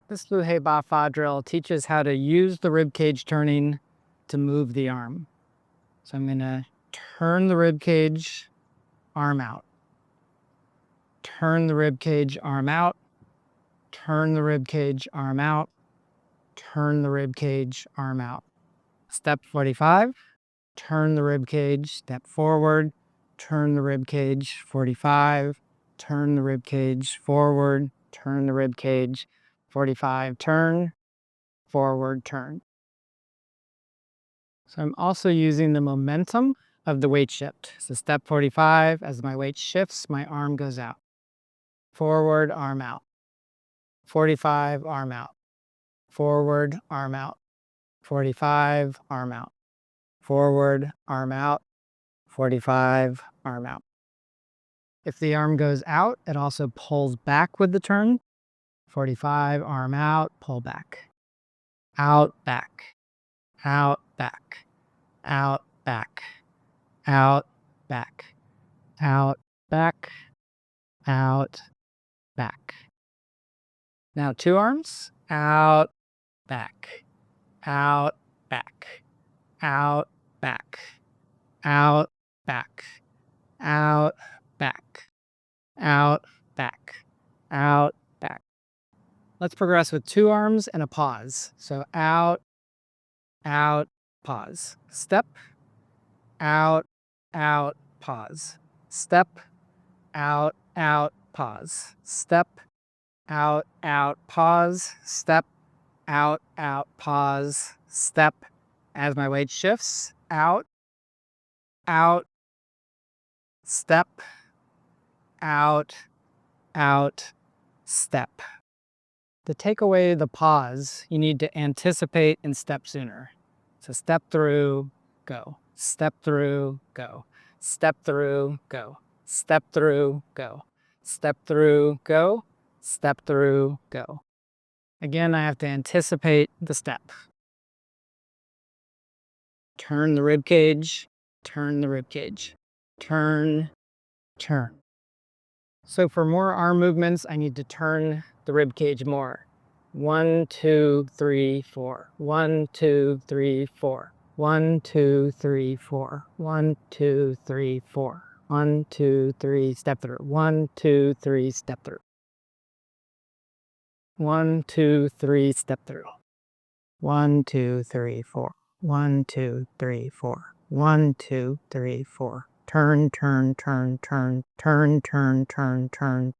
This Liuhebafa drill teaches how to use the ribcage turning to move the arm. So I'm going to turn the ribcage, arm out. Turn the ribcage, arm out. Turn the ribcage, arm out. Turn the ribcage, arm out. Step 45. Turn the ribcage, step forward. Turn the ribcage, 45. Turn the ribcage, forward. Turn the ribcage, 45. Turn, forward, turn. So I'm also using the momentum of the weight shift. So step 45, as my weight shifts, my arm goes out. Forward, arm out. 45, arm out. Forward, arm out. 45, arm out. Forward, arm out. 45, arm out. If the arm goes out, it also pulls back with the turn. 45, arm out, pull back. Out, back. Out, back. Out, back. Out, back. Out, back. Out, back. Now 2 arms. Out, back. Out, back. Out, back. Out, back. Out, back. Out, back. Out, back. Let's progress with 2 arms and a pause. So out, pause. Step, out, pause. Step, out, pause. Step, out, pause. Step, out, pause. Step, as my weight shifts, out, step, out, step. To take away the pause, you need to anticipate and step sooner. So step through, go. Step through, go. Step through, go. Step through, go. Step through, go. Step through, go. Again, I have to anticipate the step. Turn the ribcage, turn the ribcage. Turn, turn. So for more arm movements, I need to turn the ribcage more. 1, 2, 3, 4. 1, 2, 3, 4. 1, 2, 3, 4. 1, 2, 3, 4. 1, 2, 3, step through. 1, 2, 3, step through. 1, 2, 3, step through. 1, 2, 3, 4. 1, 2, 3, 4. 1, 2, 3, 4. Turn, turn, turn, turn, turn, turn, turn, turn,